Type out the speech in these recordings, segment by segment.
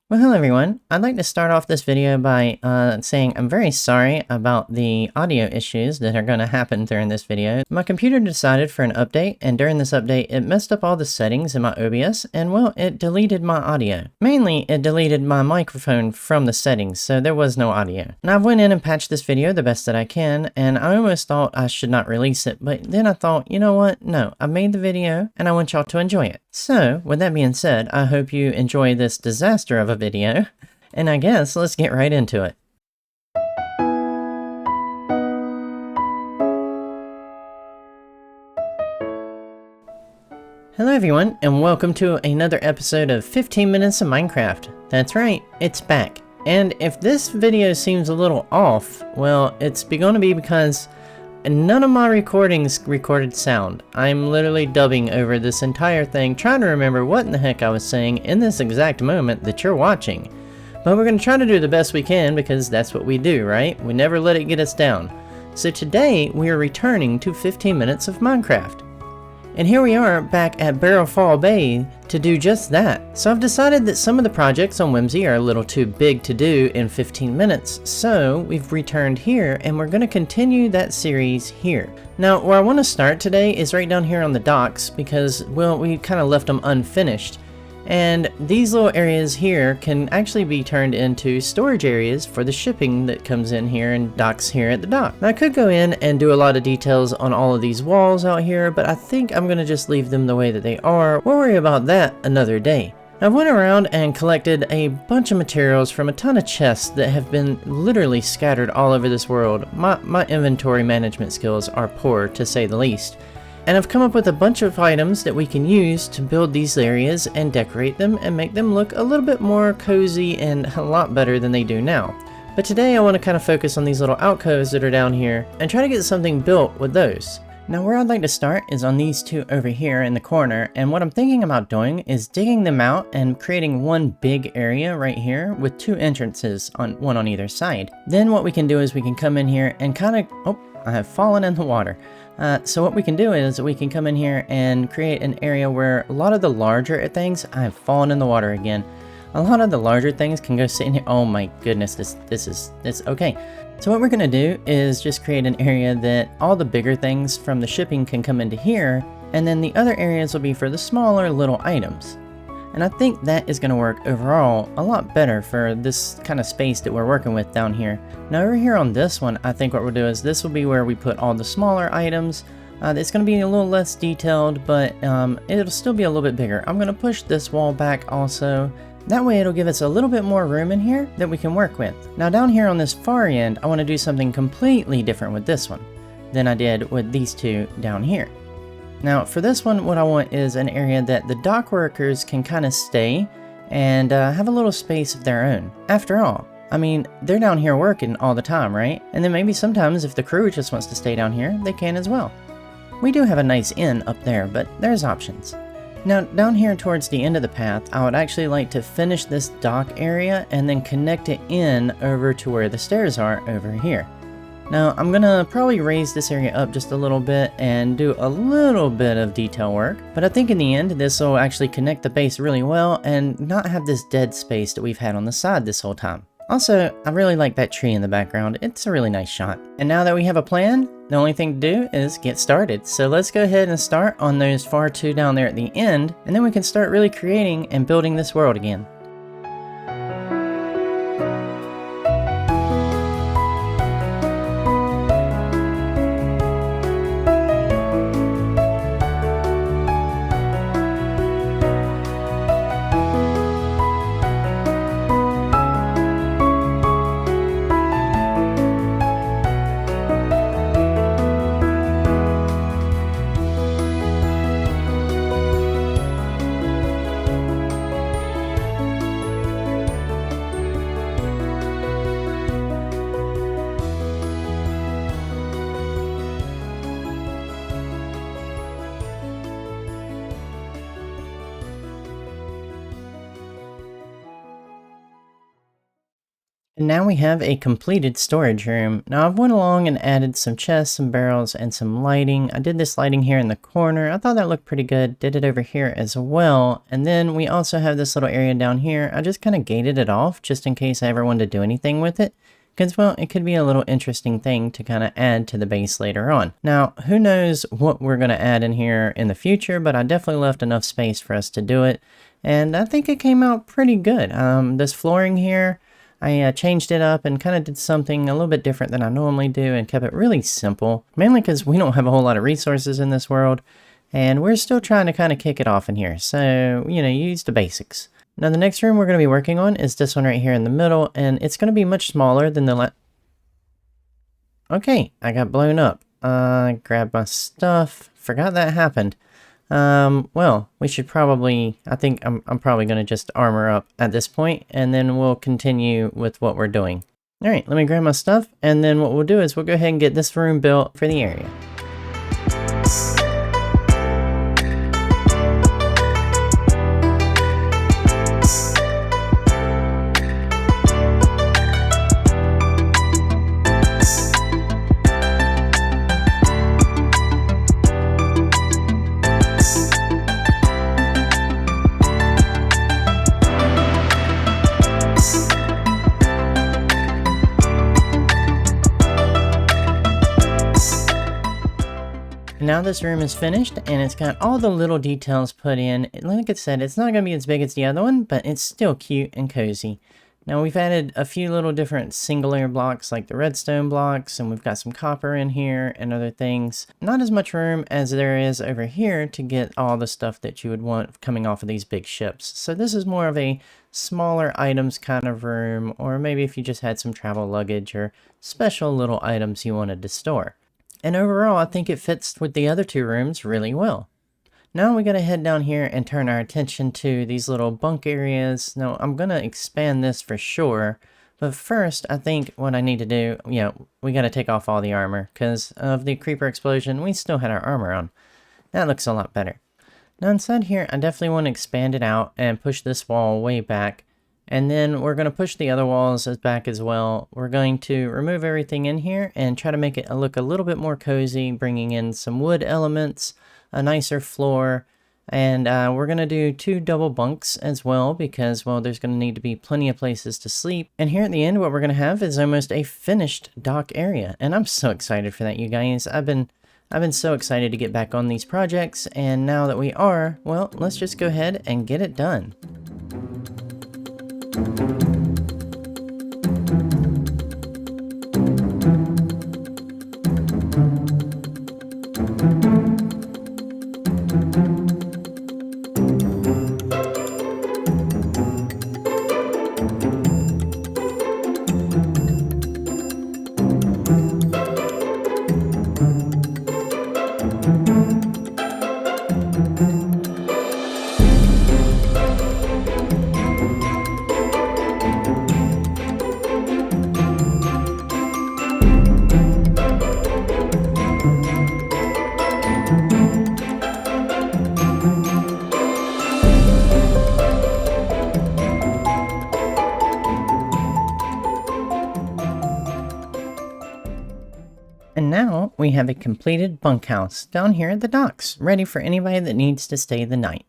Well, hello everyone. I'd like to start off this video by saying I'm very sorry about the audio issues that are going to happen during this video. My computer decided for an update, and during this update it messed up all the settings in my OBS, and well, it deleted my audio. Mainly, it deleted my microphone from the settings, so there was no audio. And I went in and patched this video the best that I can, and I almost thought I should not release it, but then I thought, you know what? No, I made the video, and I want y'all to enjoy it. So, with that being said, I hope you enjoy this disaster of a video, and I guess let's get right into it. Hello everyone, and welcome to another episode of 15 Minutes of Minecraft. That's right, it's back. And if this video seems a little off, well, it's going to be because none of my recordings recorded sound. I'm literally dubbing over this entire thing, trying to remember what in the heck I was saying in this exact moment that you're watching. But we're going to try to do the best we can because that's what we do, right? We never let it get us down. So today we are returning to 15 Minutes of Minecraft. And here we are back at Barrel Fall Bay to do just that. So I've decided that some of the projects on Whimsy are a little too big to do in 15 minutes, so we've returned here and we're going to continue that series here. Now where I want to start today is right down here on the docks because, well, we kind of left them unfinished. And these little areas here can actually be turned into storage areas for the shipping that comes in here and docks here at the dock. Now I could go in and do a lot of details on all of these walls out here, but I think I'm going to just leave them the way that they are. We'll worry about that another day. I went around and collected a bunch of materials from a ton of chests that have been literally scattered all over this world. My inventory management skills are poor, to say the least. And I've come up with a bunch of items that we can use to build these areas and decorate them and make them look a little bit more cozy and a lot better than they do now. But today I want to kind of focus on these little alcoves that are down here and try to get something built with those. Now where I'd like to start is on these two over here in the corner, and what I'm thinking about doing is digging them out and creating one big area right here with two entrances, one on either side. Then what we can do is we can come in here and kind of, oh, I have fallen in the water. So what we can do is we can come in here and create an area where a lot of the larger things, I have fallen in the water again. A lot of the larger things can go sit in here. Oh my goodness, this is okay. So what we're gonna do is just create an area that all the bigger things from the shipping can come into here, and then the other areas will be for the smaller little items. And I think that is going to work overall a lot better for this kind of space that we're working with down here. Now over here on this one, I think what we'll do is this will be where we put all the smaller items. It's going to be a little less detailed, but it'll still be a little bit bigger. I'm going to push this wall back also. That way it'll give us a little bit more room in here that we can work with. Now down here on this far end, I want to do something completely different with this one than I did with these two down here. Now for this one, what I want is an area that the dock workers can kind of stay and have a little space of their own. After all, I mean, they're down here working all the time, right? And then maybe sometimes if the crew just wants to stay down here, they can as well. We do have a nice inn up there, but there's options. Now down here towards the end of the path, I would actually like to finish this dock area and then connect it in over to where the stairs are over here. Now, I'm gonna probably raise this area up just a little bit and do a little bit of detail work, but I think in the end this will actually connect the base really well and not have this dead space that we've had on the side this whole time. Also, I really like that tree in the background. It's a really nice shot. And now that we have a plan, the only thing to do is get started. So let's go ahead and start on those far two down there at the end, and then we can start really creating and building this world again. And now we have a completed storage room. Now I've went along and added some chests, some barrels, and some lighting. I did this lighting here in the corner. I thought that looked pretty good. Did it over here as well. And then we also have this little area down here. I just kind of gated it off just in case I ever wanted to do anything with it. Because, well, it could be a little interesting thing to kind of add to the base later on. Now, who knows what we're going to add in here in the future, but I definitely left enough space for us to do it. And I think it came out pretty good. This flooring here, I changed it up and kind of did something a little bit different than I normally do and kept it really simple. Mainly because we don't have a whole lot of resources in this world. And we're still trying to kind of kick it off in here. So, use the basics. Now the next room we're going to be working on is this one right here in the middle, and it's going to be much smaller than the Okay, I got blown up. Grabbed my stuff. Forgot that happened. Well, we should probably, I think I'm probably going to just armor up at this point, and then we'll continue with what we're doing. Alright, let me grab my stuff, and then what we'll do is we'll go ahead and get this room built for the area. Now this room is finished, and it's got all the little details put in. Like I said, it's not going to be as big as the other one, but it's still cute and cozy. Now we've added a few little different single layer blocks like the redstone blocks, and we've got some copper in here and other things. Not as much room as there is over here to get all the stuff that you would want coming off of these big ships. So this is more of a smaller items kind of room, or maybe if you just had some travel luggage or special little items you wanted to store. And overall, I think it fits with the other two rooms really well. Now we gotta head down here and turn our attention to these little bunk areas. Now I'm gonna expand this for sure, but first I think what I need to do, we gotta take off all the armor because of the creeper explosion. We still had our armor on. That looks a lot better. Now inside here, I definitely want to expand it out and push this wall way back. And then we're going to push the other walls back as well. We're going to remove everything in here and try to make it look a little bit more cozy, bringing in some wood elements, a nicer floor, and we're going to do 2 double bunks as well because, well, there's going to need to be plenty of places to sleep. And here at the end, what we're going to have is almost a finished dock area. And I'm so excited for that, you guys. I've been so excited to get back on these projects, and now that we are, well, let's just go ahead and get it done. And now we have a completed bunkhouse down here at the docks, ready for anybody that needs to stay the night.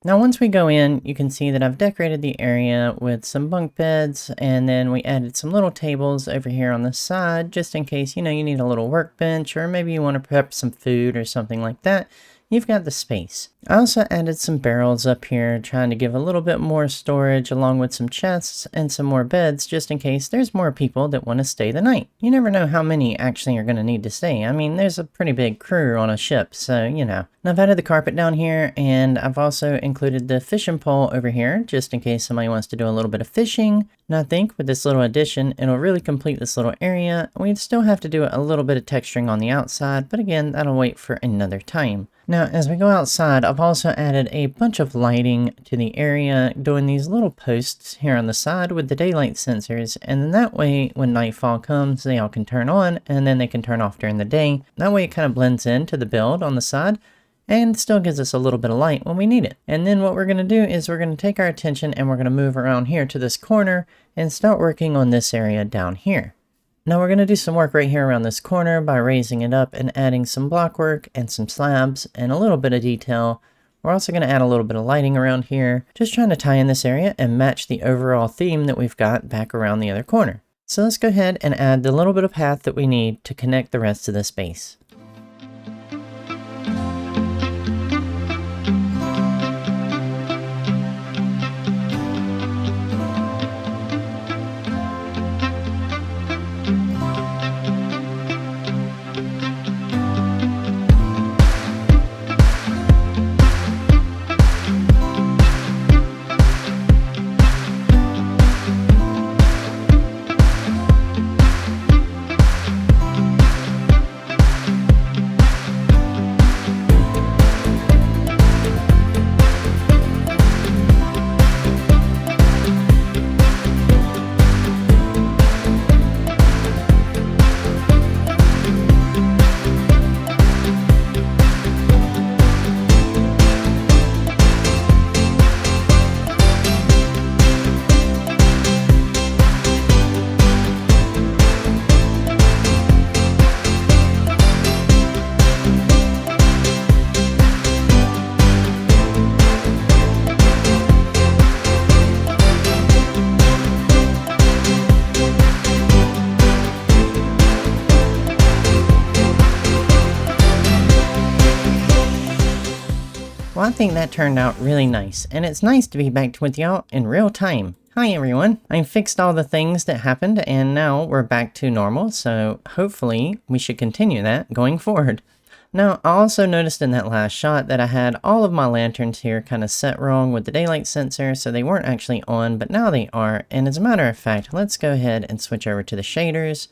Now once we go in, you can see that I've decorated the area with some bunk beds, and then we added some little tables over here on the side, just in case, you need a little workbench, or maybe you want to prep some food or something like that. You've got the space. I also added some barrels up here, trying to give a little bit more storage along with some chests and some more beds, just in case there's more people that want to stay the night. You never know how many actually are going to need to stay. I mean, there's a pretty big crew on a ship, so Now I've added the carpet down here, and I've also included the fishing pole over here, just in case somebody wants to do a little bit of fishing. And I think with this little addition, it'll really complete this little area. We'd still have to do a little bit of texturing on the outside, but again, that'll wait for another time. Now, as we go outside, I've also added a bunch of lighting to the area, doing these little posts here on the side with the daylight sensors, and then that way, when nightfall comes, they all can turn on, and then they can turn off during the day. That way it kind of blends into the build on the side, and still gives us a little bit of light when we need it. And then what we're going to do is we're going to take our attention and we're going to move around here to this corner and start working on this area down here. Now we're going to do some work right here around this corner by raising it up and adding some block work and some slabs and a little bit of detail. We're also going to add a little bit of lighting around here, just trying to tie in this area and match the overall theme that we've got back around the other corner. So let's go ahead and add the little bit of path that we need to connect the rest of the space. Well, I think that turned out really nice, and it's nice to be back with y'all in real time. Hi everyone, I fixed all the things that happened and now we're back to normal, so hopefully we should continue that going forward. Now, I also noticed in that last shot that I had all of my lanterns here kind of set wrong with the daylight sensor, so they weren't actually on, but now they are. And as a matter of fact, let's go ahead and switch over to the shaders.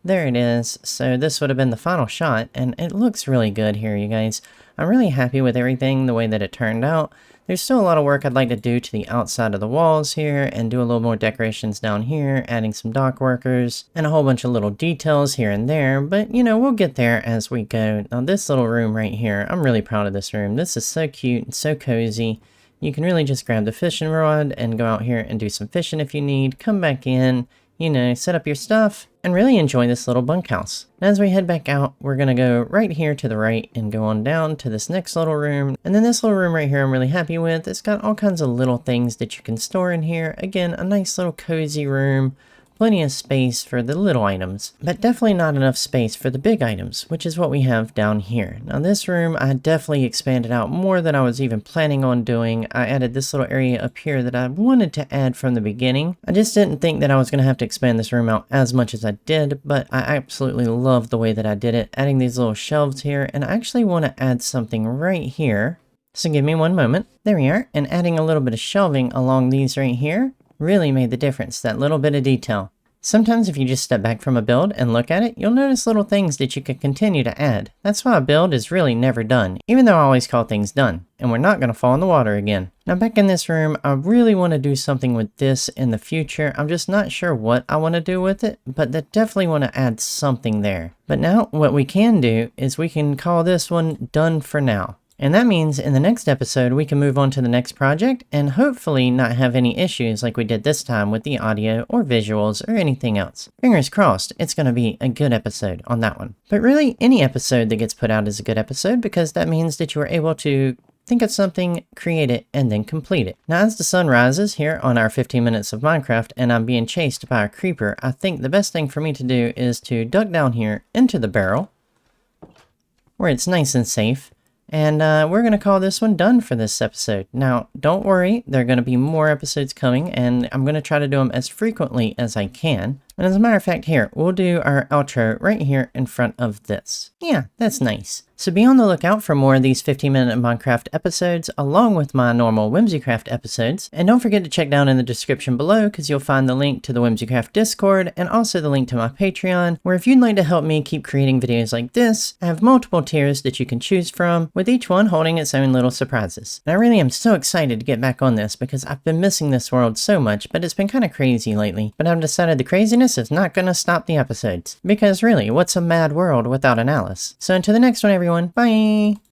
There it is. So this would have been the final shot, and it looks really good here, you guys. I'm really happy with everything, the way that it turned out. There's still a lot of work I'd like to do to the outside of the walls here and do a little more decorations down here, adding some dock workers and a whole bunch of little details here and there, but you know, we'll get there as we go. Now this little room right here, I'm really proud of this room. This is so cute and so cozy. You can really just grab the fishing rod and go out here and do some fishing if you need, come back in, you know, set up your stuff, and really enjoy this little bunkhouse. As we head back out, we're going to go right here to the right and go on down to this next little room. And then this little room right here I'm really happy with. It's got all kinds of little things that you can store in here. Again, a nice little cozy room. Plenty of space for the little items, but definitely not enough space for the big items, which is what we have down here. Now this room, I definitely expanded out more than I was even planning on doing. I added this little area up here that I wanted to add from the beginning. I just didn't think that I was going to have to expand this room out as much as I did, but I absolutely love the way that I did it, adding these little shelves here, and I actually want to add something right here. So give me one moment. There we are, and adding a little bit of shelving along these right here really made the difference, that little bit of detail. Sometimes if you just step back from a build and look at it, you'll notice little things that you can continue to add. That's why a build is really never done, even though I always call things done. And we're not going to fall in the water again. Now back in this room, I really want to do something with this in the future. I'm just not sure what I want to do with it, but I definitely want to add something there. But now what we can do is we can call this one done for now. And that means in the next episode, we can move on to the next project and hopefully not have any issues like we did this time with the audio or visuals or anything else. Fingers crossed, it's going to be a good episode on that one. But really, any episode that gets put out is a good episode because that means that you are able to think of something, create it, and then complete it. Now as the sun rises here on our 15 minutes of Minecraft and I'm being chased by a creeper, I think the best thing for me to do is to duck down here into the barrel where it's nice and safe. And we're going to call this one done for this episode. Now, don't worry, there are going to be more episodes coming, and I'm going to try to do them as frequently as I can. And as a matter of fact, here, we'll do our outro right here in front of this. Yeah, that's nice. So be on the lookout for more of these 15-minute Minecraft episodes, along with my normal Whimsycraft episodes. And don't forget to check down in the description below, because you'll find the link to the Whimsycraft Discord, and also the link to my Patreon, where if you'd like to help me keep creating videos like this, I have multiple tiers that you can choose from, with each one holding its own little surprises. And I really am so excited to get back on this, because I've been missing this world so much, but it's been kind of crazy lately. But I've decided the craziness is not going to stop the episodes. Because really, what's a mad world without an Alice? So until the next one, everyone, bye!